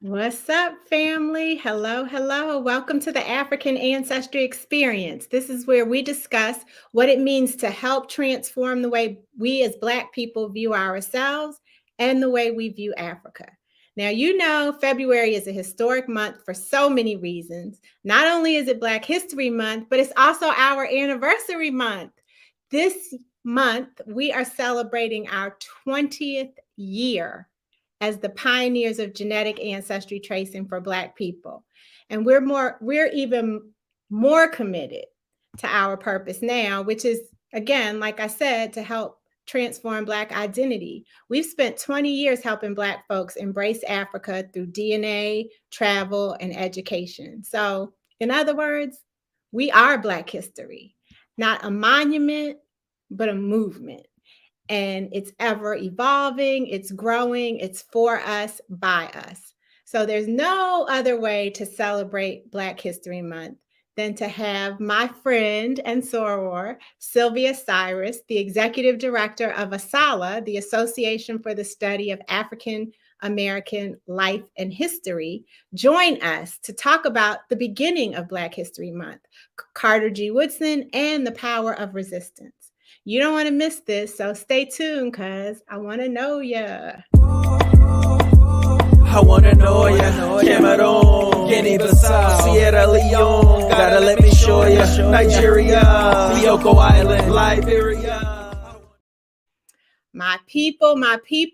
What's up, family? Hello, hello. Welcome to the African Ancestry Experience. This is where we discuss what it means to help transform the way we as Black people view ourselves and the way we view Africa. Now, February is a historic month for so many reasons. Not only is it Black History Month, but it's also our anniversary month. This month, we are celebrating our 20th year as the pioneers of genetic ancestry tracing for Black people. And we're even more committed to our purpose now, which is, again, like I said, to help transform Black identity. We've spent 20 years helping Black folks embrace Africa through DNA, travel, and education. So, in other words, we are Black history, not a monument, but a movement. And it's ever evolving, it's growing, it's for us, by us. So there's no other way to celebrate Black History Month than to have my friend and soror, Sylvia Cyrus, the executive director of ASALA, the Association for the Study of African American Life and History, join us to talk about the beginning of Black History Month, Carter G. Woodson, and the power of resistance. You don't want to miss this, so stay tuned because I want to know ya. I wanna know ya. Cameroon, Guinea-Bissau, Sierra Leone. Gotta let me show ya. Nigeria, Bioko Island, Liberia. My people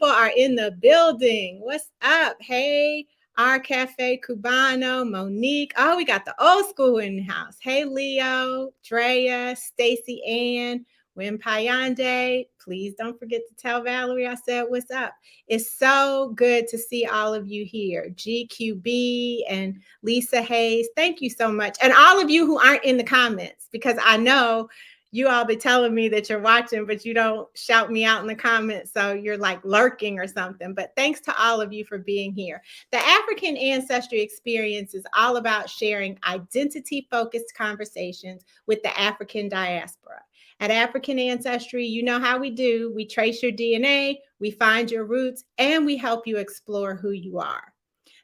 are in the building. What's up? Hey, our Cafe Cubano, Monique. Oh, we got the old school in the house. Hey, Leo, Drea, Stacy Ann, Win Payande. Please don't forget to tell Valerie I said what's up. It's so good to see all of you here. GQB and Lisa Hayes, thank you so much. And all of you who aren't in the comments, because I know you all be telling me that you're watching, but you don't shout me out in the comments. So you're like lurking or something. But thanks to all of you for being here. The African Ancestry Experience is all about sharing identity-focused conversations with the African diaspora. At African Ancestry, you know how we do. We trace your DNA, we find your roots, and we help you explore who you are.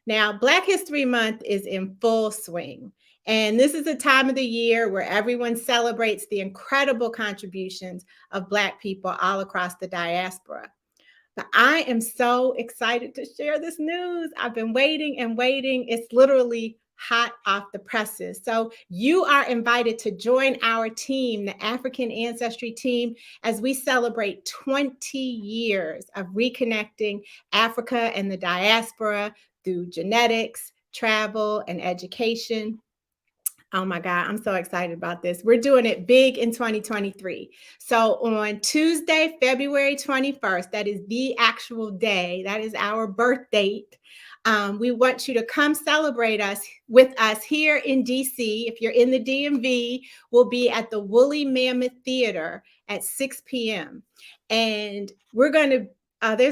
Now, Black History Month is in full swing. And this is a time of the year where everyone celebrates the incredible contributions of Black people all across the diaspora. But I am so excited to share this news. I've been waiting and waiting. It's literally hot off the presses. So you are invited to join our team, the African Ancestry team, as we celebrate 20 years of reconnecting Africa and the diaspora through genetics, travel, and education. Oh my God, I'm so excited about this. We're doing it big in 2023. So on Tuesday, February 21st, that is the actual day, that is our birth date. We want you to come celebrate with us here in DC. If you're in the DMV, we'll be at the Woolly Mammoth Theater at 6 p.m. And there's going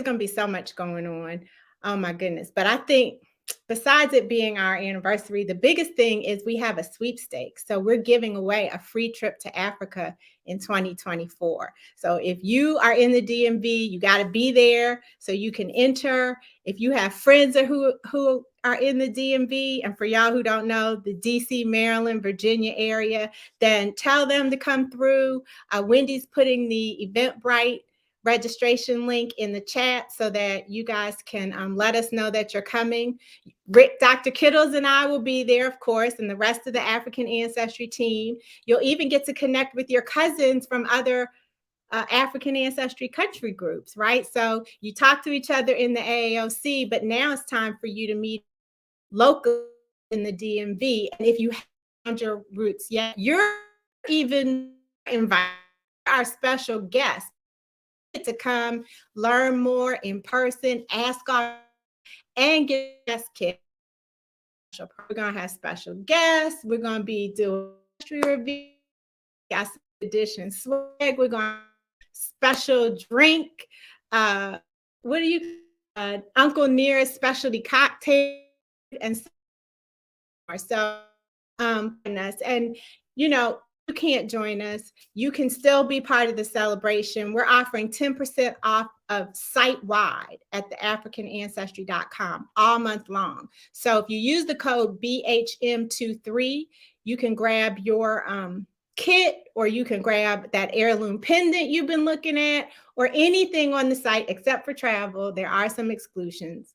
to be so much going on. Oh my goodness. But I think besides it being our anniversary, the biggest thing is we have a sweepstakes. So we're giving away a free trip to Africa in 2024. So if you are in the DMV, you got to be there so you can enter. If you have friends who are in the DMV, and for y'all who don't know, the DC, Maryland, Virginia area, then tell them to come through. Wendy's putting the Eventbrite registration link in the chat so that you guys can let us know that you're coming. Dr. Kittles and I will be there, of course, and the rest of the African Ancestry team. You'll even get to connect with your cousins from other African Ancestry country groups, right? So you talk to each other in the AAOC, but now it's time for you to meet locally in the DMV. And if you found your roots yet, you're even invited, our special guest, to come learn more in person, ask our, and get guest kit. We're going to have special guests. We're going to be doing history review, got some edition swag. We're going to special drink. What do you Uncle Nearest specialty cocktail and more. So and you can't join us. You can still be part of the celebration. We're offering 10% off site-wide at the AfricanAncestry.com all month long. So if you use the code BHM23, you can grab your kit, or you can grab that heirloom pendant you've been looking at, or anything on the site except for travel. There are some exclusions.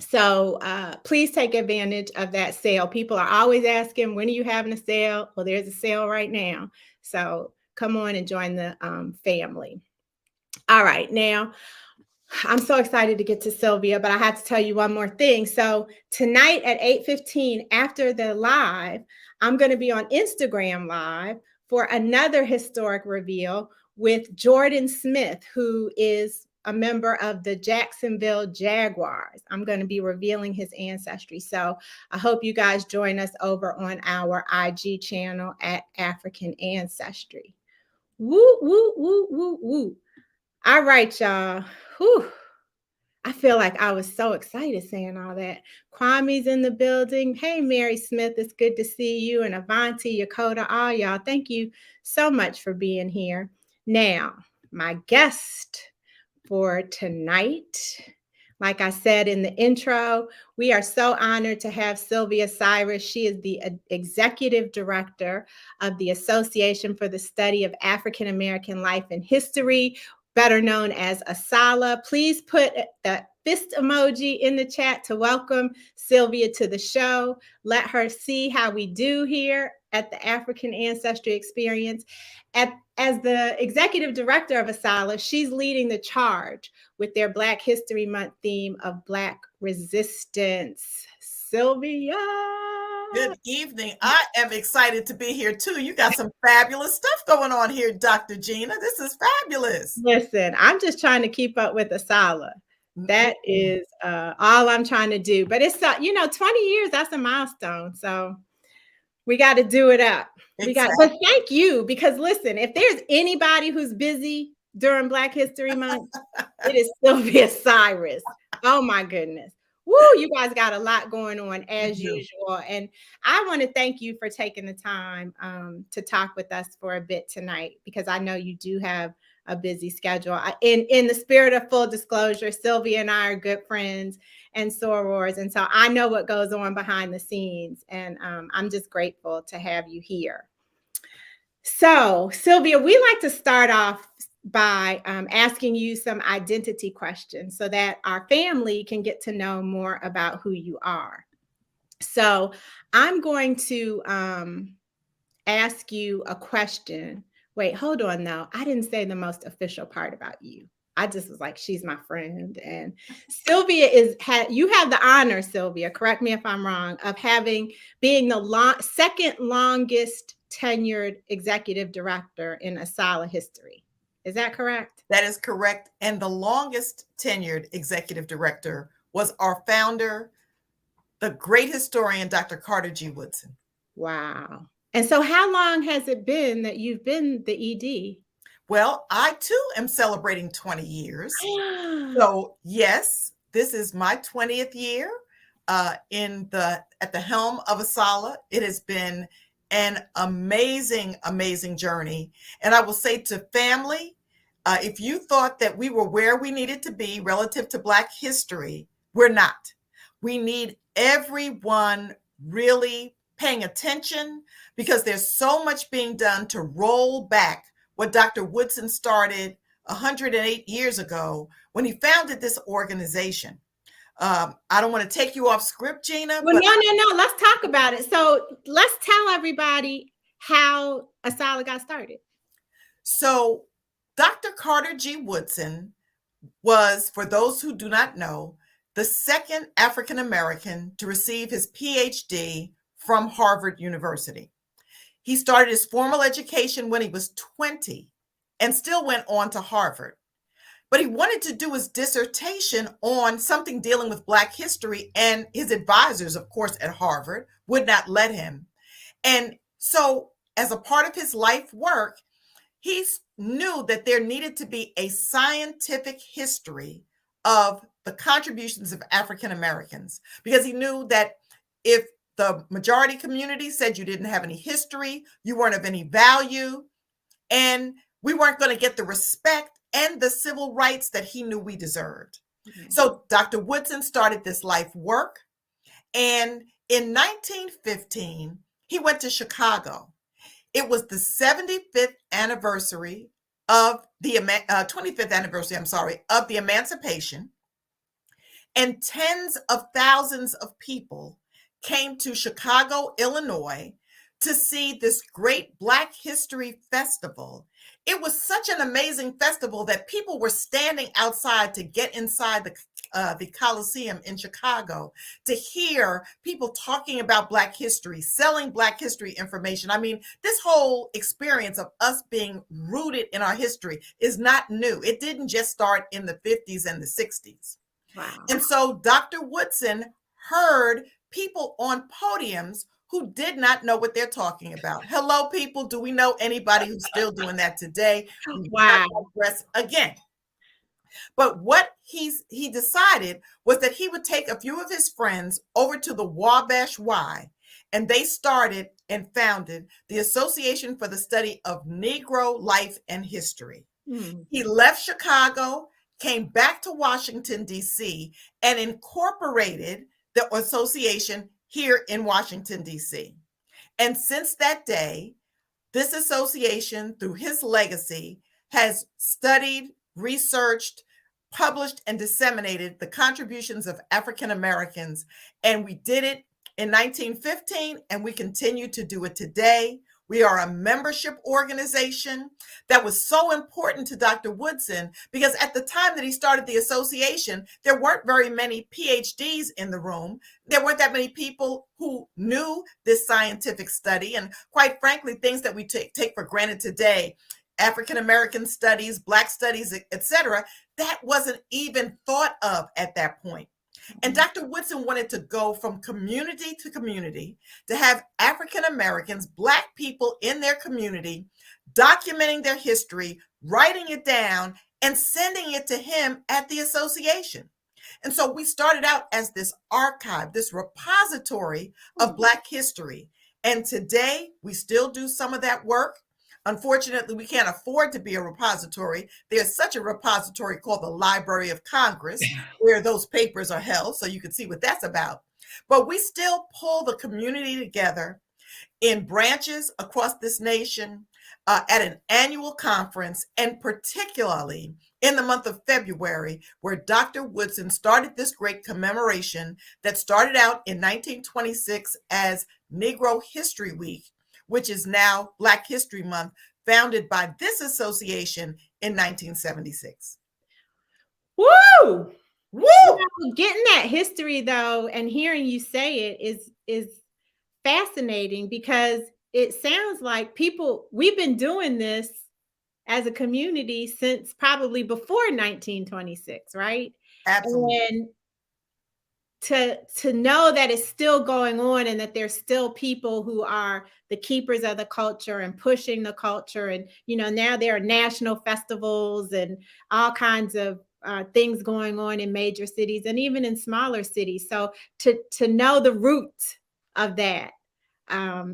So please take advantage of that sale. People are always asking, when are you having a sale? Well, there's a sale right now. So come on and join the family. All right, now I'm so excited to get to Sylvia, but I have to tell you one more thing. So tonight at 8:15 after the live, I'm going to be on Instagram Live for another historic reveal with Jordan Smith, who is a member of the Jacksonville Jaguars. I'm going to be revealing his ancestry. So I hope you guys join us over on our IG channel at African Ancestry. Woo, woo, woo, woo, woo. All right, y'all. Whew. I feel like I was so excited saying all that. Kwame's in the building. Hey, Mary Smith, it's good to see you. And Avanti, Yakota, all y'all, thank you so much for being here. Now, my guest for tonight, like I said in the intro, we are so honored to have Sylvia Cyrus. She is the executive director of the Association for the Study of African American Life and History, better known as ASALH. Please put the fist emoji in the chat to welcome Sylvia to the show. Let her see how we do here at the African Ancestry Experience. As the executive director of ASALH, she's leading the charge with their Black History Month theme of Black resistance. Sylvia. Good evening. I am excited to be here too. You got some fabulous stuff going on here, Dr. Gina. This is fabulous. Listen, I'm just trying to keep up with ASALH. That is all I'm trying to do. But it's, 20 years, that's a milestone. So we got to do it up. Exactly. But thank you, because listen, if there's anybody who's busy during Black History Month, it is Sylvia Cyrus. Oh my goodness. Woo, you guys got a lot going on as usual. And I want to thank you for taking the time to talk with us for a bit tonight, because I know you do have a busy schedule. In the spirit of full disclosure, Sylvia and I are good friends and sorors. And so I know what goes on behind the scenes. And I'm just grateful to have you here. So, Sylvia, we like to start off by asking you some identity questions so that our family can get to know more about who you are. So I'm going to ask you a question. Wait, hold on now. I didn't say the most official part about you. I just was like, she's my friend. And Sylvia you have the honor, Sylvia, correct me if I'm wrong, of being the second longest tenured executive director in ASALH history. Is that correct? That is correct. And the longest tenured executive director was our founder, the great historian, Dr. Carter G. Woodson. Wow. And so how long has it been that you've been the ED? Well, I too am celebrating 20 years. So yes, this is my 20th year at the helm of ASALH. It has been an amazing, amazing journey. And I will say to family, if you thought that we were where we needed to be relative to Black history, we're not. We need everyone really paying attention, because there's so much being done to roll back what Dr. Woodson started 108 years ago when he founded this organization. I don't want to take you off script, Gina. Well, no. Let's talk about it. So let's tell everybody how ASALH got started. So Dr. Carter G. Woodson was, for those who do not know, the second African American to receive his PhD from Harvard University. He started his formal education when he was 20 and still went on to Harvard. But he wanted to do his dissertation on something dealing with Black history, and his advisors, of course, at Harvard would not let him. And so as a part of his life work, he knew that there needed to be a scientific history of the contributions of African Americans, because he knew that if the majority community said you didn't have any history, you weren't of any value, and we weren't going to get the respect and the civil rights that he knew we deserved. Mhm. So Dr. Woodson started this life work, and in 1915, he went to Chicago. It was the 75th anniversary of the 25th anniversary, I'm sorry, of the emancipation. And tens of thousands of people came to Chicago, Illinois, to see this great Black History Festival. It was such an amazing festival that people were standing outside to get inside the Coliseum in Chicago to hear people talking about Black history, selling Black history information. I mean, this whole experience of us being rooted in our history is not new. It didn't just start in the 50s and the 60s. Wow. And so Dr. Woodson heard people on podiums who did not know what they're talking about. Hello, people. Do we know anybody who's still doing that today? Wow. Again. But what he decided was that he would take a few of his friends over to the Wabash Y, and they started and founded the Association for the Study of Negro Life and History. Mm. He left Chicago, came back to Washington, D.C., and incorporated the association here in Washington, D.C. And since that day, this association, through his legacy, has studied, researched, published, and disseminated the contributions of African Americans. And we did it in 1915, and we continue to do it today. We are a membership organization that was so important to Dr. Woodson because at the time that he started the association, there weren't very many PhDs in the room. There weren't that many people who knew this scientific study. And quite frankly, things that we take for granted today, African American studies, Black studies, etc., that wasn't even thought of at that point. And Dr. Woodson wanted to go from community to community to have African Americans, Black people in their community, documenting their history, writing it down, and sending it to him at the association. And so we started out as this archive, this repository of Black history. And today we still do some of that work. Unfortunately, we can't afford to be a repository. There's such a repository called the Library of Congress, where those papers are held, so you can see what that's about. But we still pull the community together in branches across this nation at an annual conference, and particularly in the month of February, where Dr. Woodson started this great commemoration that started out in 1926 as Negro History Week, which is now Black History Month, founded by this association in 1976. Woo! Woo! Getting that history though, and hearing you say it is fascinating because it sounds like we've been doing this as a community since probably before 1926, right? Absolutely. And to know that it's still going on and that there's still people who are the keepers of the culture and pushing the culture. And, now there are national festivals and all kinds of things going on in major cities and even in smaller cities. So to know the root of that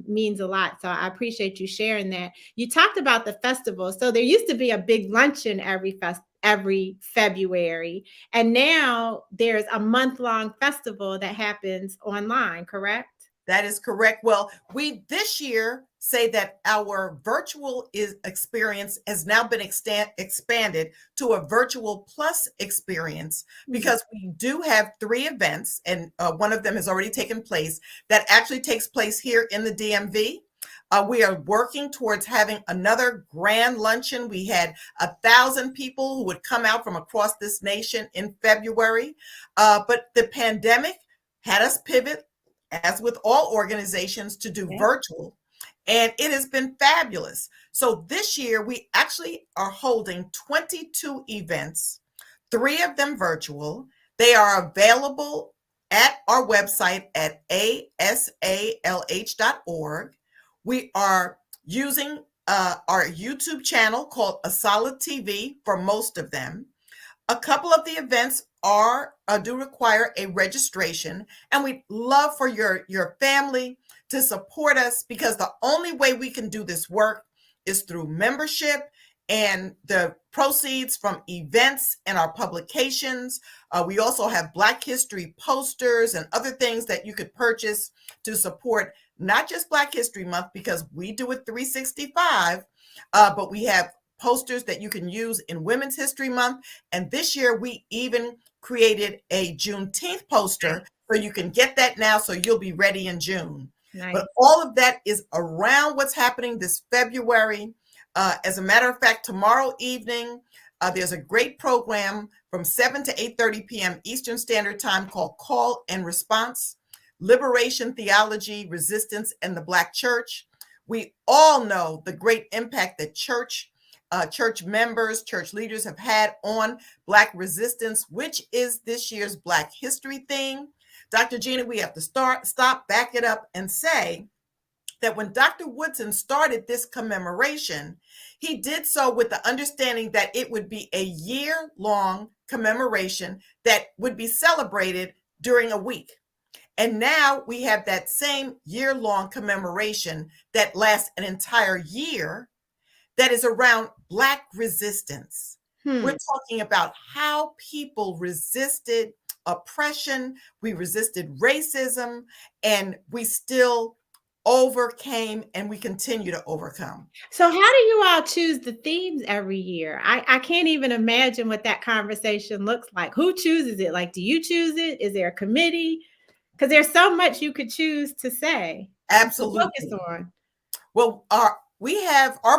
means a lot. So I appreciate you sharing that. You talked about the festival. So there used to be a big luncheon every February. And now there's a month-long festival that happens online, correct? That is correct. Well, we this year say that our virtual experience has now been expanded to a virtual plus experience because we do have 3 events, and one of them has already taken place that actually takes place here in the DMV. We are working towards having another grand luncheon. We had 1,000 people who would come out from across this nation in February, but the pandemic had us pivot, as with all organizations, to do virtual, and it has been fabulous. So this year, we actually are holding 22 events, 3 of them virtual. They are available at our website at asalh.org. We are using our YouTube channel called A Solid TV for most of them. A couple of the events do require a registration, and we'd love for your family to support us because the only way we can do this work is through membership and the proceeds from events and our publications. We also have Black History posters and other things that you could purchase to support not just Black History Month, because we do it 365, but we have posters that you can use in Women's History Month. And this year we even created a Juneteenth poster, so you can get that now, so you'll be ready in June. Nice. But all of that is around what's happening this February. As a matter of fact, tomorrow evening, there's a great program from 7 to 8:30 p.m. Eastern Standard Time called Call and Response: Liberation, Theology, Resistance, and the Black Church. We all know the great impact that church members, church leaders have had on Black resistance, which is this year's Black History theme. Dr. Gina, we have to stop, back it up, and say that when Dr. Woodson started this commemoration, he did so with the understanding that it would be a year-long commemoration that would be celebrated during a week. And now we have that same year-long commemoration that lasts an entire year, that is around Black resistance. We're talking about how people resisted oppression, we resisted racism, and we still overcame, and we continue to overcome. So how do you all choose the themes every year? I can't even imagine what that conversation looks like. Who chooses it? Like, do you choose it? Is there a committee? Because there's so much you could choose to say. Absolutely. To focus on. Well, our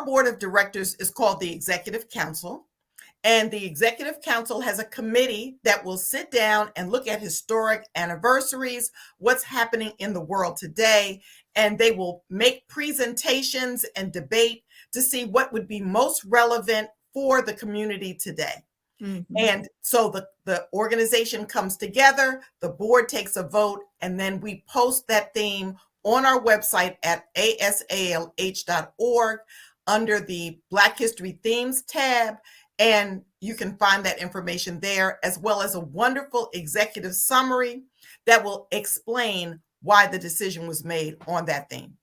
board of directors is called the Executive Council. And the Executive Council has a committee that will sit down and look at historic anniversaries, what's happening in the world today, and they will make presentations and debate to see what would be most relevant for the community today. Mm-hmm. And so the organization comes together, the board takes a vote, and then we post that theme on our website at asalh.org under the Black History Themes tab. And you can find that information there, as well as a wonderful executive summary that will explain why the decision was made on that theme.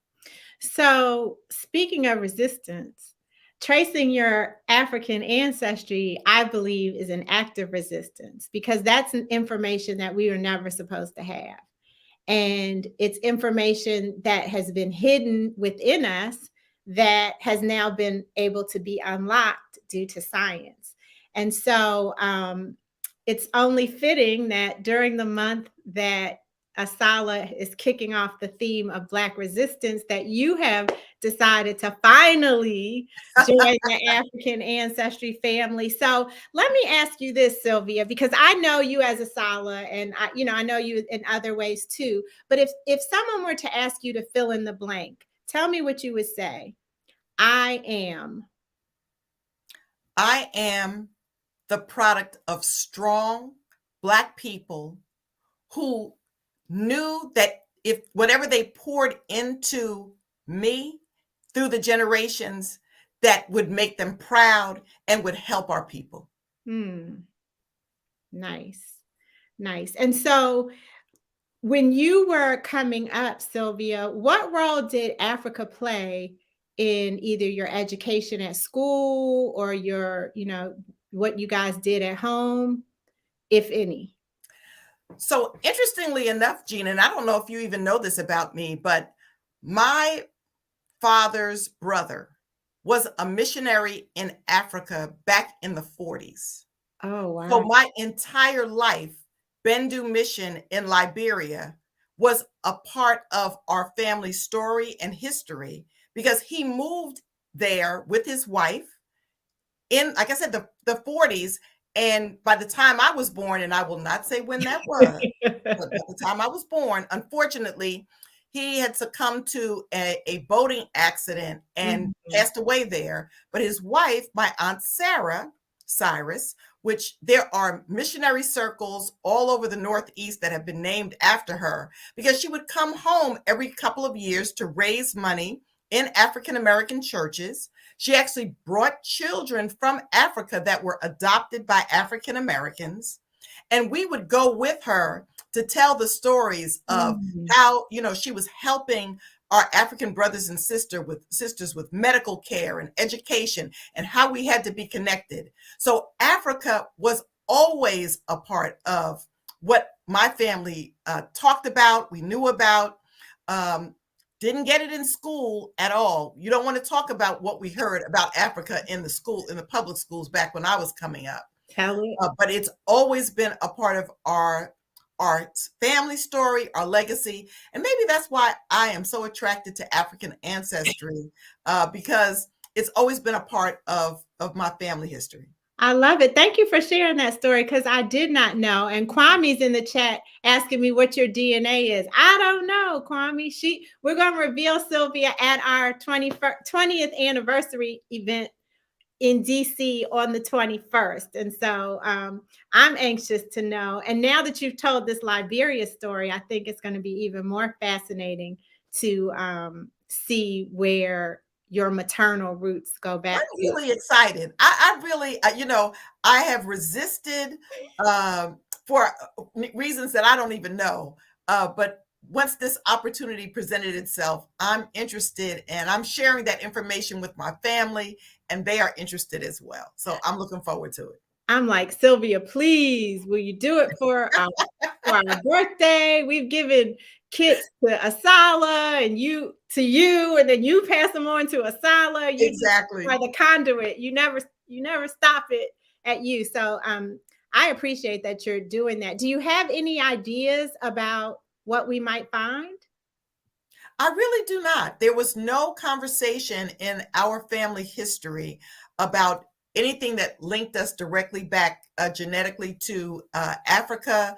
So, speaking of resistance, tracing your African ancestry, I believe, is an act of resistance, because that's an information that we were never supposed to have. And it's information that has been hidden within us that has now been able to be unlocked due to science. And so it's only fitting that during the month that Asala is kicking off the theme of Black resistance, that you have decided to finally join the African Ancestry family. So let me ask you this, Sylvia, because I know you as Asala, and I know you in other ways too. But if someone were to ask you to fill in the blank, tell me what you would say. I am the product of strong Black people who knew that if whatever they poured into me through the generations, that would make them proud and would help our people. Nice. And so when you were coming up, Sylvia, what role did Africa play in either your education at school or your, what you guys did at home, if any? So interestingly enough, Gina, and I don't know if you even know this about me, but my father's brother was a missionary in Africa back in the 40s. Oh, wow. So my entire life, Bendu Mission in Liberia was a part of our family story and history, because he moved there with his wife in, like I said, the 40s. And by the time I was born, and I will not say when that was, but by the time I was born, unfortunately, he had succumbed to a boating accident and passed away there. But his wife, my Aunt Sylvia Cyrus, which there are missionary circles all over the Northeast that have been named after her, because she would come home every couple of years to raise money in African American churches. She actually brought children from Africa that were adopted by African Americans. And we would go with her to tell the stories of how, she was helping our African brothers and sisters with medical care and education and how we had to be connected. So Africa was always a part of what my family talked about, we knew about. Didn't get it in school at all. You don't want to talk about what we heard about Africa in the public schools back when I was coming up. Tell it. But it's always been a part of our family story, our legacy. And maybe that's why I am so attracted to African ancestry, because it's always been a part of my family history. I love it. Thank you for sharing that story, because I did not know. And Kwame's in the chat asking me what your DNA is. I don't know, Kwame. We're going to reveal Sylvia at our 20th anniversary event in DC on the 21st. And so I'm anxious to know. And now that you've told this Liberia story, I think it's going to be even more fascinating to see where your maternal roots go back. I'm really excited. I really, I have resisted for reasons that I don't even know. But once this opportunity presented itself, I'm interested, and I'm sharing that information with my family, and they are interested as well. So I'm looking forward to it. I'm like, Sylvia, please, will you do it for our birthday? We've given kits to Asala and you to you, and then you pass them on to Asala. You Exactly. are the conduit. You never stop it at you. So I appreciate that you're doing that. Do you have any ideas about what we might find? I really do not. There was no conversation in our family history about anything that linked us directly back genetically to Africa.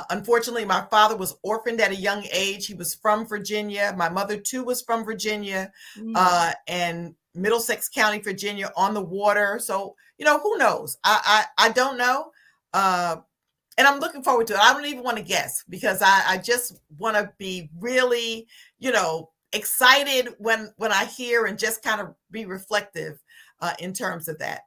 Unfortunately, my father was orphaned at a young age. He was from Virginia. My mother, too, was from Virginia, and Middlesex County, Virginia, on the water. So, who knows? I don't know. And I'm looking forward to it. I don't even want to guess, because I just want to be really, excited when I hear, and just kind of be reflective in terms of that.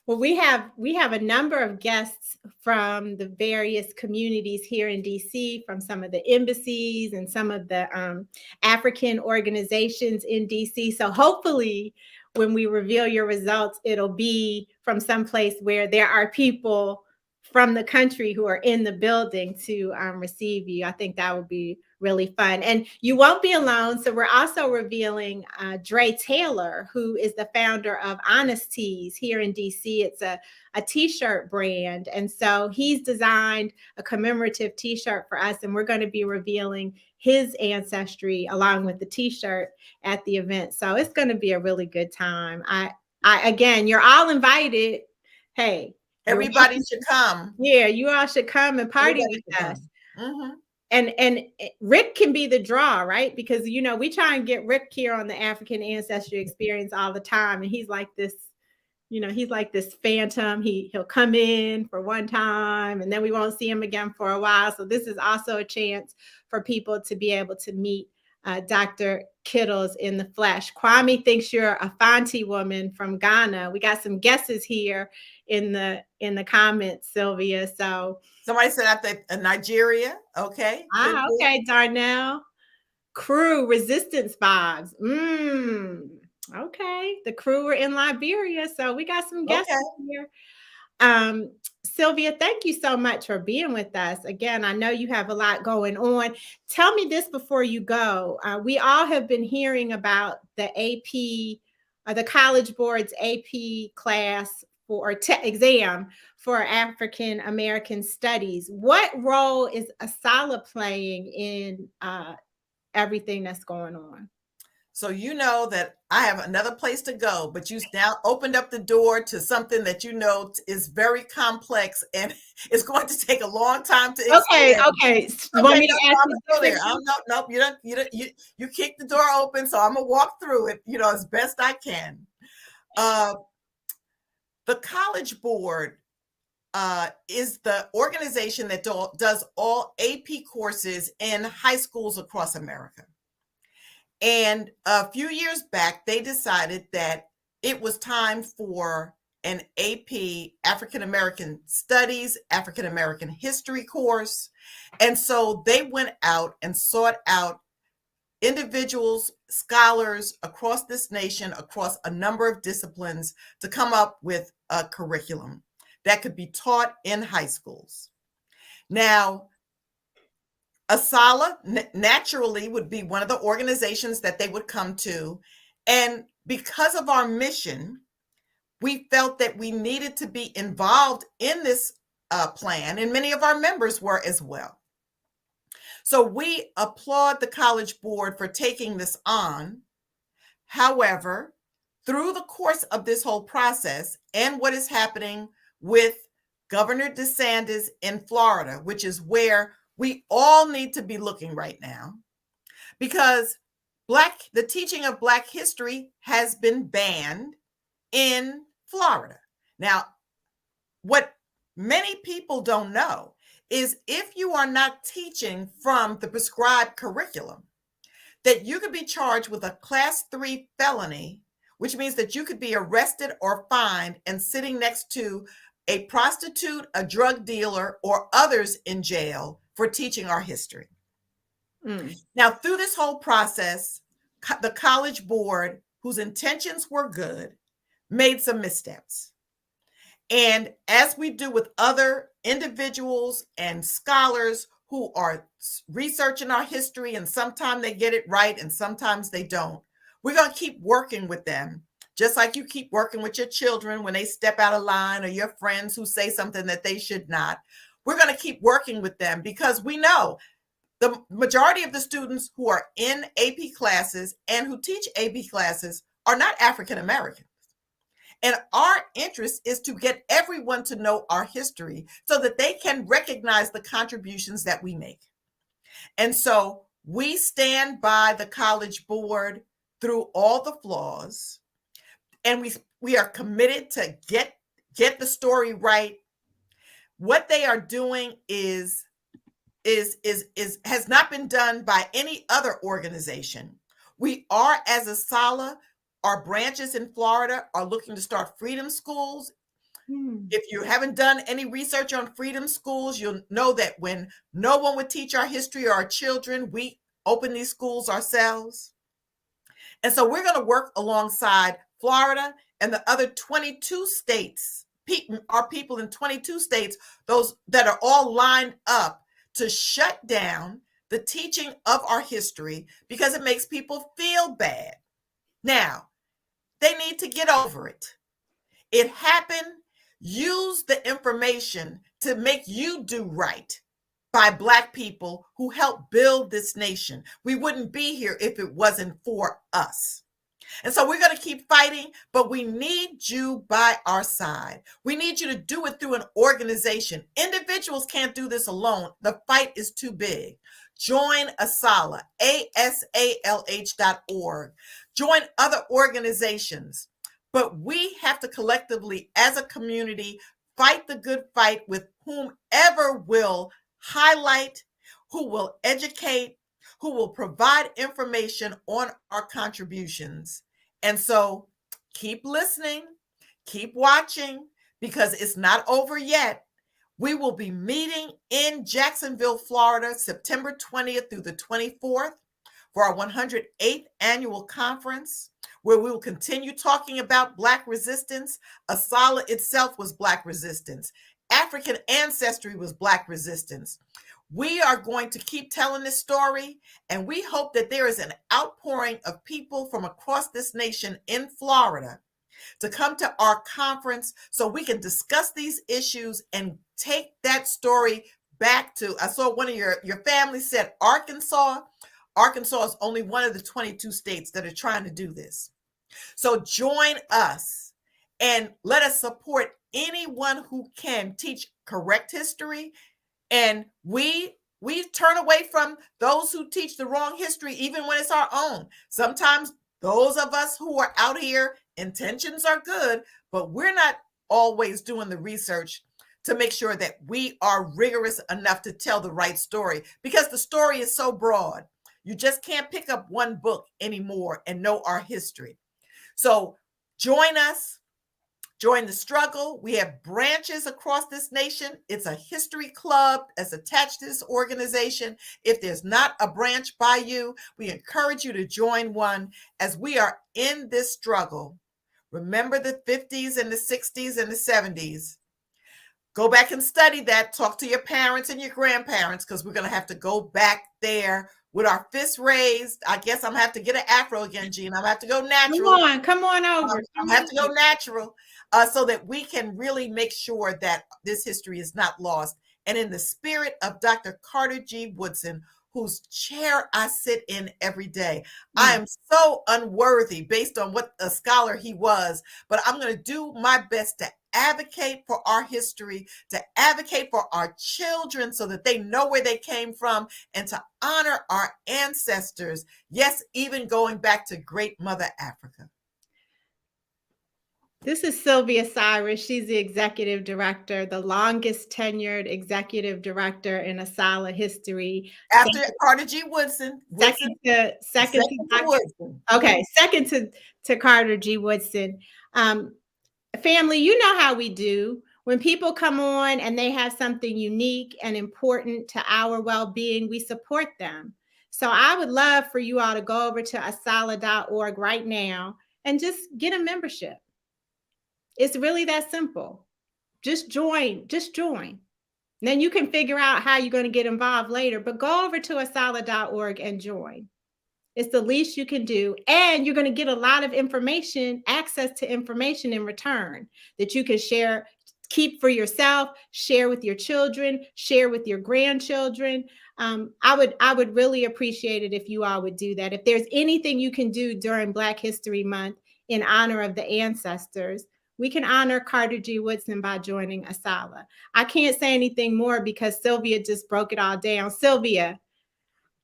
Well, we have a number of guests from the various communities here in DC, from some of the embassies and some of the African organizations in DC. So hopefully when we reveal your results, it'll be from someplace where there are people from the country who are in the building to receive you. I think that would be really fun. And you won't be alone. So we're also revealing Dre Taylor, who is the founder of Honest Tees here in DC. It's a t-shirt brand. And so he's designed a commemorative t-shirt for us. And we're going to be revealing his ancestry along with the t-shirt at the event. So it's going to be a really good time. I again, you're all invited. Hey, everybody should come. Yeah, you all should come and party with us. Mm-hmm. And Rick can be the draw, right? Because, we try and get Rick here on the African Ancestry Experience all the time. And he's like this, he's like this phantom. He'll come in for one time and then we won't see him again for a while. So this is also a chance for people to be able to meet Dr. Kittles in the flesh. Kwame thinks you're a Fanti woman from Ghana. We got some guesses here in the comments, Sylvia. So somebody said I think Nigeria. Okay. Okay, Darnell. Crew resistance vibes. Okay. The crew are in Liberia. So we got some guests here. Sylvia, thank you so much for being with us. Again, I know you have a lot going on. Tell me this before you go. We all have been hearing about the AP, the College Board's AP class exam for African American Studies. What role is Asala playing in everything that's going on? So you know that I have another place to go, but you now opened up the door to something that is very complex and it's going to take a long time to explain. Okay. Want me to ask you? Nope. You kick the door open, so I'm gonna walk through it, as best I can. The College Board is the organization that does all AP courses in high schools across America. And a few years back, they decided that it was time for an AP African American Studies, African American History course. And so they went out and sought out individuals, scholars across this nation, across a number of disciplines, to come up with a curriculum that could be taught in high schools. Now, ASALA naturally would be one of the organizations that they would come to. And because of our mission, we felt that we needed to be involved in this plan, and many of our members were as well. So we applaud the College Board for taking this on. However, through the course of this whole process and what is happening with Governor DeSantis in Florida, which is where we all need to be looking right now, because the teaching of Black history has been banned in Florida. Now, what many people don't know is if you are not teaching from the prescribed curriculum, that you could be charged with a Class 3 felony, which means that you could be arrested or fined and sitting next to a prostitute, a drug dealer, or others in jail for teaching our history. Now, through this whole process, the College Board, whose intentions were good, made some missteps. And as we do with other individuals and scholars who are researching our history, and sometimes they get it right and sometimes they don't, we're going to keep working with them, just like you keep working with your children when they step out of line, or your friends who say something that they should not. We're going to keep working with them because we know the majority of the students who are in AP classes and who teach AP classes are not African American. And our interest is to get everyone to know our history so that they can recognize the contributions that we make. And so we stand by the College Board through all the flaws, and we are committed to get the story right. What they are doing has not been done by any other organization. We are, as ASALA, our branches in Florida are looking to start freedom schools. If you haven't done any research on freedom schools, you'll know that when no one would teach our history or our children, we open these schools ourselves. And so we're going to work alongside Florida and the other 22 states, our people in 22 states, those that are all lined up to shut down the teaching of our history because it makes people feel bad. Now, they need to get over it. It happened. Use the information to make you do right by Black people who helped build this nation. We wouldn't be here if it wasn't for us. And so we're going to keep fighting, but we need you by our side. We need you to do it through an organization. Individuals can't do this alone. The fight is too big. Join ASALH, ASALH.org. Join other organizations. But we have to collectively, as a community, fight the good fight with whomever will highlight, who will educate, who will provide information on our contributions. And so keep listening, keep watching, because it's not over yet. We will be meeting in Jacksonville, Florida, September 20th through the 24th for our 108th annual conference, where we will continue talking about Black resistance. ASALH itself was Black resistance. African Ancestry was Black resistance. We are going to keep telling this story, and we hope that there is an outpouring of people from across this nation in Florida to come to our conference so we can discuss these issues and take that story back to, I saw one of your family said Arkansas. Arkansas is only one of the 22 states that are trying to do this. So join us and let us support anyone who can teach correct history. And we turn away from those who teach the wrong history, even when it's our own. Sometimes those of us who are out here, intentions are good, but we're not always doing the research to make sure that we are rigorous enough to tell the right story, because the story is so broad. You just can't pick up one book anymore and know our history. So join us. Join the struggle. We have branches across this nation. It's a history club that's attached to this organization. If there's not a branch by you, we encourage you to join one as we are in this struggle. Remember the 50s and the 60s and the 70s. Go back and study that. Talk to your parents and your grandparents, because we're going to have to go back there with our fists raised. I guess I'm going to have to get an afro again, Gene. I'm going to have to go natural. Come on over. I'm going to have to go natural so that we can really make sure that this history is not lost. And in the spirit of Dr. Carter G. Woodson, whose chair I sit in every day, I am so unworthy based on what a scholar he was, but I'm going to do my best to advocate for our history, to advocate for our children so that they know where they came from, and to honor our ancestors. Yes, even going back to Great Mother Africa. This is Sylvia Cyrus. She's the executive director, the longest tenured executive director in ASALH history. After Carter G. Woodson. Second to Woodson. Okay, second to Carter G. Woodson. Family, you know how we do. When people come on and they have something unique and important to our well-being, we support them. So I would love for you all to go over to asalh.org right now and just get a membership. It's really that simple. Just join. And then you can figure out how you're going to get involved later, but go over to asalh.org and join. It's the least you can do. And you're going to get a lot of information, access to information in return that you can share, keep for yourself, share with your children, share with your grandchildren. I would really appreciate it if you all would do that. If there's anything you can do during Black History Month in honor of the ancestors, we can honor Carter G. Woodson by joining ASALH. I can't say anything more because Sylvia just broke it all down. Sylvia,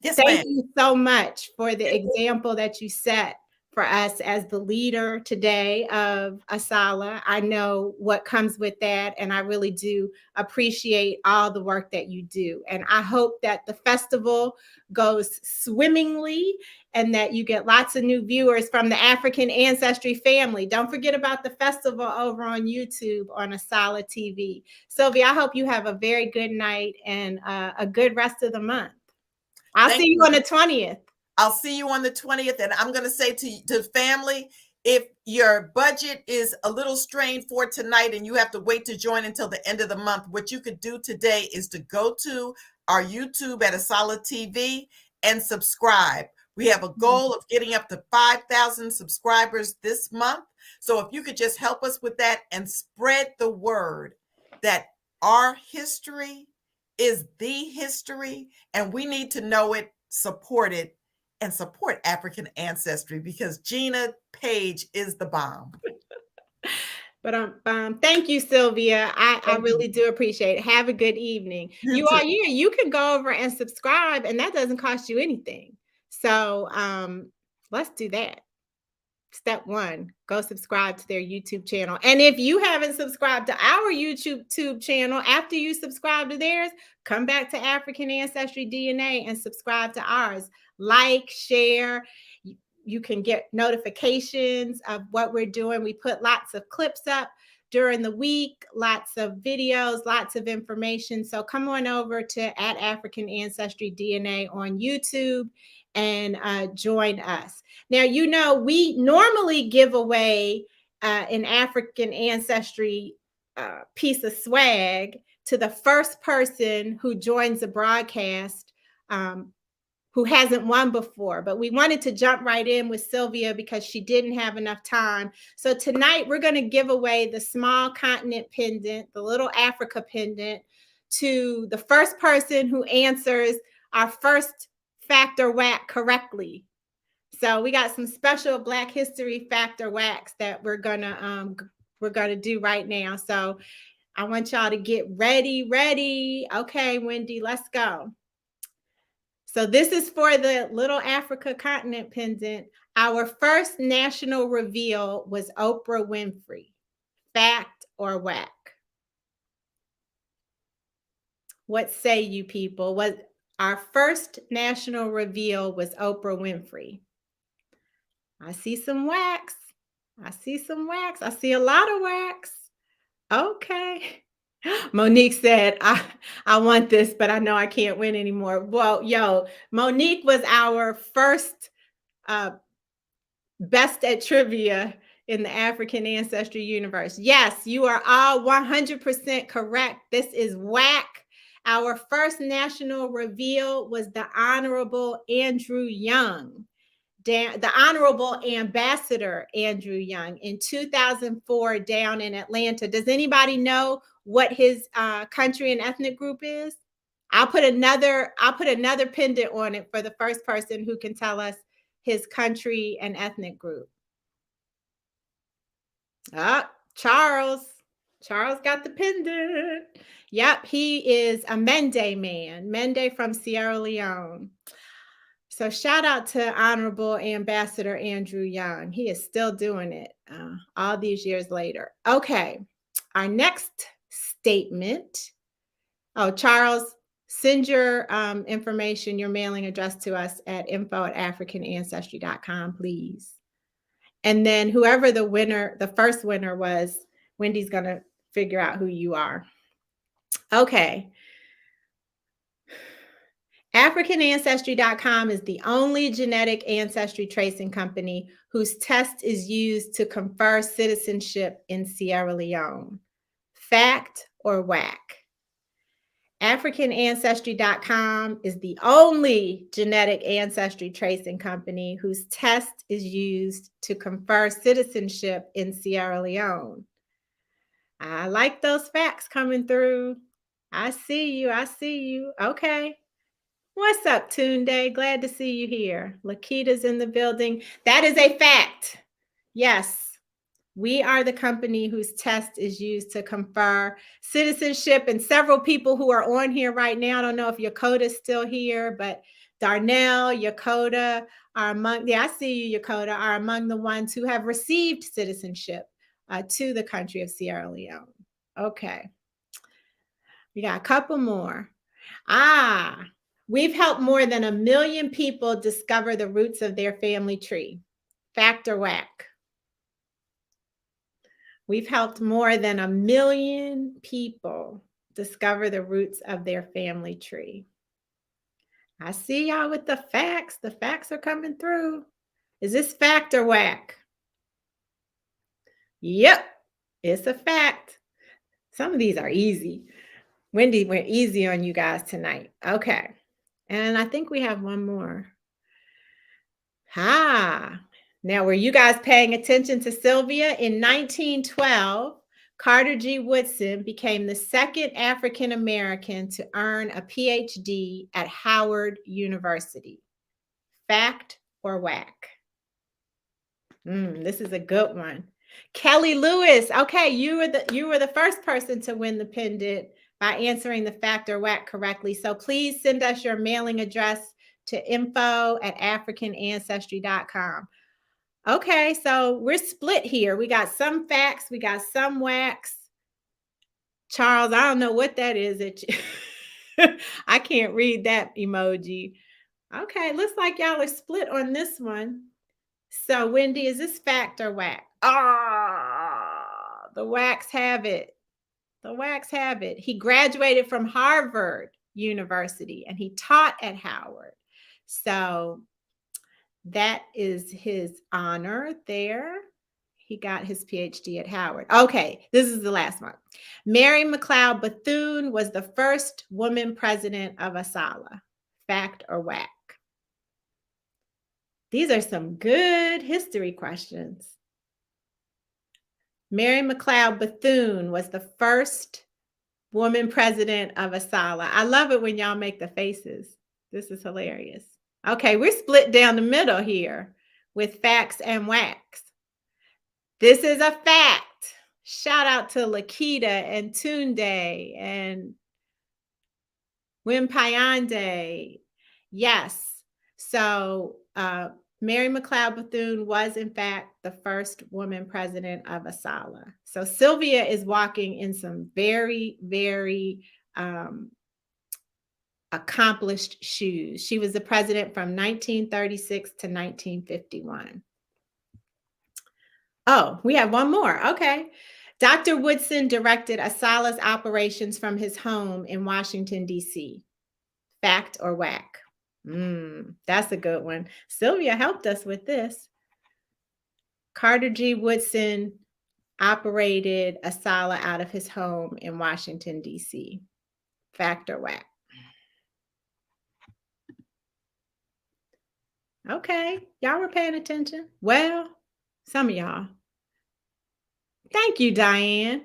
yes, thank you so much for the example that you set for us as the leader today of ASALH. I know what comes with that, and I really do appreciate all the work that you do. And I hope that the festival goes swimmingly and that you get lots of new viewers from the African Ancestry family. Don't forget about the festival over on YouTube on ASALH TV. Sylvia, I hope you have a very good night and a good rest of the month. I'll see you on the 20th. I'll see you on the 20th. And I'm going to say to family, if your budget is a little strained for tonight and you have to wait to join until the end of the month, what you could do today is to go to our YouTube at ASALH TV and subscribe. We have a goal of getting up to 5,000 subscribers this month. So if you could just help us with that and spread the word that our history is the history and we need to know it, support it, and support African Ancestry, because Gina Page is the bomb. But thank you, Sylvia. I really do appreciate it. Have a good evening. You can go over and subscribe, and that doesn't cost you anything. So let's do that. Step 1, go subscribe to their YouTube channel. And if you haven't subscribed to our YouTube channel after you subscribe to theirs, come back to African Ancestry DNA and subscribe to ours. Like, share. You can get notifications of what we're doing. We put lots of clips up during the week, lots of videos, lots of information. So come on over to @African Ancestry DNA on YouTube and join us. Now, you know, we normally give away an African Ancestry piece of swag to the first person who joins the broadcast who hasn't won before, but we wanted to jump right in with Sylvia because she didn't have enough time. So tonight we're going to give away the small continent pendant, the little Africa pendant, to the first person who answers our first fact or whack correctly. So we got some special Black History fact or whacks that we're gonna do right now. So I want y'all to get ready. Okay, Wendy, let's go. So this is for the little Africa continent pendant. Our first national reveal was Oprah Winfrey. Fact or whack? What say you people? Our first national reveal was Oprah Winfrey. I see some whacks. I see some wax. I see a lot of wax. Okay. Monique said, I want this, but I know I can't win anymore. Well, Monique was our first best at trivia in the African Ancestry universe. Yes, you are all 100% correct. This is whack. Our first national reveal was the Honorable Andrew Young, the Honorable Ambassador Andrew Young in 2004 down in Atlanta. Does anybody know what his country and ethnic group is? I'll put another pendant on it for the first person who can tell us his country and ethnic group. Charles. Charles got the pendant. Yep, he is a Mende man. Mende from Sierra Leone. So shout out to Honorable Ambassador Andrew Young. He is still doing it all these years later. Okay, our next statement. Oh, Charles, send your information, your mailing address to us at info@africanancestry.com, please. And then whoever the first winner was, Wendy's going to figure out who you are. Okay. AfricanAncestry.com is the only genetic ancestry tracing company whose test is used to confer citizenship in Sierra Leone. Fact or whack? AfricanAncestry.com is the only genetic ancestry tracing company whose test is used to confer citizenship in Sierra Leone. I like those facts coming through. I see you. I see you. Okay. What's up, Tunde? Glad to see you here. Lakita's in the building. That is a fact. Yes, we are the company whose test is used to confer citizenship, and several people who are on here right now. I don't know if Yakota's still here, but Darnell, Yakota are among, I see you, Yakota, are among the ones who have received citizenship to the country of Sierra Leone. Okay. We got a couple more. We've helped more than 1 million people discover the roots of their family tree. Fact or whack? We've helped more than 1 million people discover the roots of their family tree. I see y'all with the facts. The facts are coming through. Is this fact or whack? Yep, it's a fact. Some of these are easy. Wendy went easy on you guys tonight. Okay. And I think we have one more. Now, were you guys paying attention to Sylvia? In 1912, Carter G. Woodson became the second African American to earn a PhD at Howard University. Fact or whack? This is a good one. Kelly Lewis. Okay, you were the first person to win the pendant by answering the fact or whack correctly. So please send us your mailing address to info@africanancestry.com. Okay, so we're split here. We got some facts, we got some whacks. Charles, I don't know what that is. I can't read that emoji. Okay, looks like y'all are split on this one. So, Wendy, is this fact or whack? The whacks have it. The whacks have it. He graduated from Harvard University and he taught at Howard. So that is his honor there. He got his PhD at Howard. Okay, this is the last one. Mary McLeod Bethune was the first woman president of Asala. Fact or whack? These are some good history questions. Mary McLeod Bethune was the first woman president of Asala. I love it when y'all make the faces. This is hilarious. Okay, we're split down the middle here with facts and whacks. This is a fact. Shout out to Lakita and Tunde and Wimpayande. Yes. So Mary McLeod Bethune was, in fact, the first woman president of Asala. So Sylvia is walking in some very, very accomplished shoes. She was the president from 1936 to 1951. Oh, we have one more. Okay. Dr. Woodson directed Asala's operations from his home in Washington, D.C. Fact or whack? That's a good one. Sylvia helped us with this. Carter G. Woodson operated Asala out of his home in Washington, D.C. Fact or whack? Okay, y'all were paying attention. Well, some of y'all. Thank you, Diane.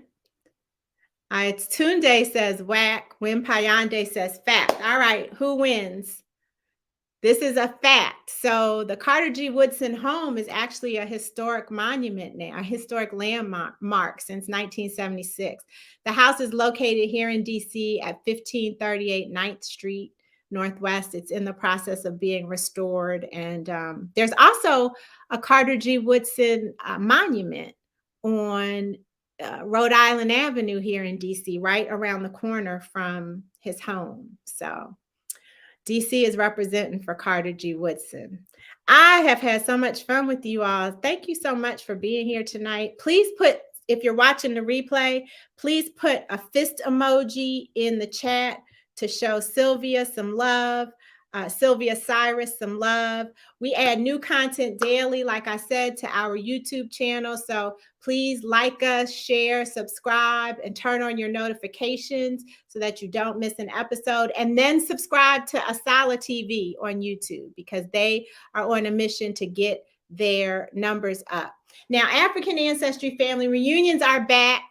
It's Tunde says whack. Win Payande says fact. All right, who wins? This is a fact. So the Carter G. Woodson home is actually a historic monument now, a historic landmark since 1976. The house is located here in DC at 1538 9th Street Northwest. It's in the process of being restored. And there's also a Carter G. Woodson monument on Rhode Island Avenue here in DC, right around the corner from his home. So DC is representing for Carter G. Woodson. I have had so much fun with you all. Thank you so much for being here tonight. Please put, if you're watching the replay, please put a fist emoji in the chat to show Sylvia some love. Sylvia Cyrus some love. We add new content daily, like I said, to our YouTube channel. So please like us, share, subscribe, and turn on your notifications so that you don't miss an episode. And then subscribe to Asala TV on YouTube because they are on a mission to get their numbers up. Now, African Ancestry family reunions are back.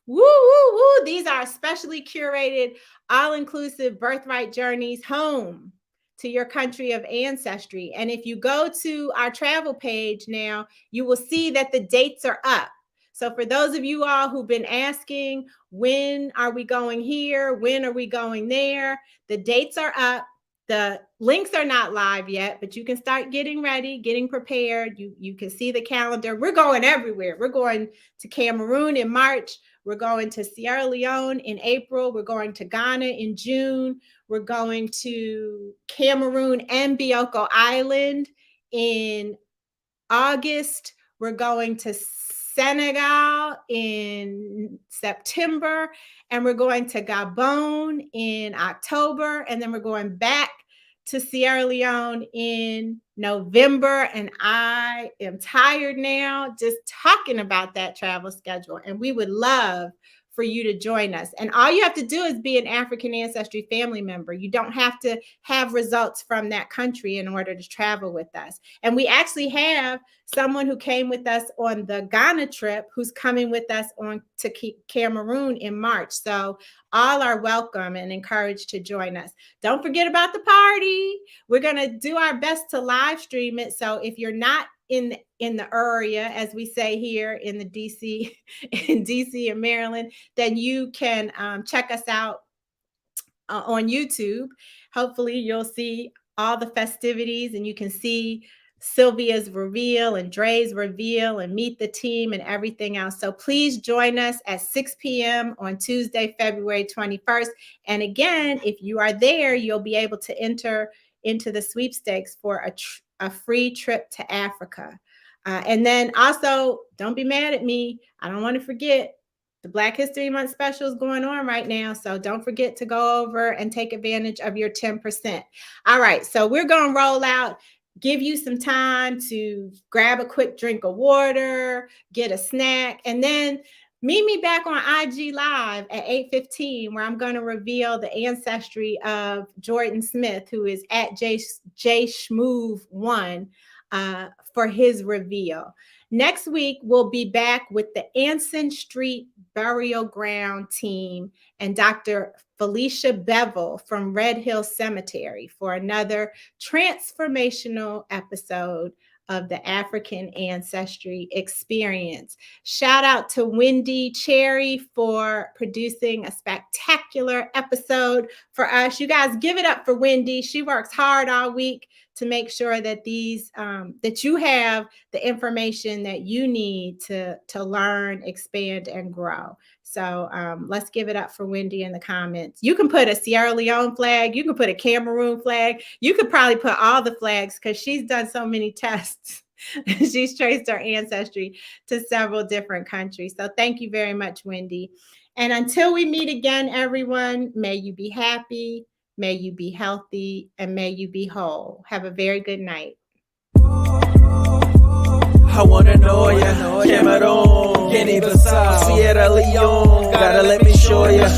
Woo, woo, woo. These are specially curated, all-inclusive birthright journeys home to your country of ancestry. And if you go to our travel page now, you will see that the dates are up. So for those of you all who've been asking, when are we going here? When are we going there? The dates are up. The links are not live yet, but you can start getting ready, getting prepared. You can see the calendar. We're going everywhere. We're going to Cameroon in March. We're going to Sierra Leone in April. We're going to Ghana in June. We're going to Cameroon and Bioko Island in August. We're going to Senegal in September. And we're going to Gabon in October. And then we're going back to Sierra Leone in November. And I am tired now just talking about that travel schedule. And we would love for you to join us. And all you have to do is be an African Ancestry family member. You don't have to have results from that country in order to travel with us. And we actually have someone who came with us on the Ghana trip who's coming with us on to Cameroon in March. So all are welcome and encouraged to join us. Don't forget about the party. We're going to do our best to live stream it. So if you're not in the area, as we say here in the DC and Maryland, then you can check us out on YouTube. Hopefully you'll see all the festivities and you can see Sylvia's reveal and Dre's reveal and meet the team and everything else. So please join us at 6 p.m. on Tuesday, February 21st. And again, if you are there, you'll be able to enter into the sweepstakes for a free trip to Africa. And then also, don't be mad at me. I don't want to forget the Black History Month special is going on right now. So don't forget to go over and take advantage of your 10%. All right. So we're going to roll out, give you some time to grab a quick drink of water, get a snack, and then meet me back on IG Live at 8:15, where I'm going to reveal the ancestry of Jordan Smith, who is at JShmove1 for his reveal. Next week, we'll be back with the Anson Street Burial Ground team and Dr. Felicia Bevel from Red Hill Cemetery for another transformational episode of the African Ancestry Experience. Shout out to Wendy Cherry for producing a spectacular episode for us. You guys give it up for Wendy. She works hard all week to make sure that that you have the information that you need to learn, expand, and grow. So let's give it up for Wendy in the comments. You can put a Sierra Leone flag. You can put a Cameroon flag. You could probably put all the flags because she's done so many tests She's traced her ancestry to several different countries. So thank you very much, Wendy. And until we meet again, everyone, may you be happy, may you be healthy, and may you be whole. Have a very good night. I wanna know ya, Cameroon, Guinea-Bissau, Sierra Leone, gotta let me show ya.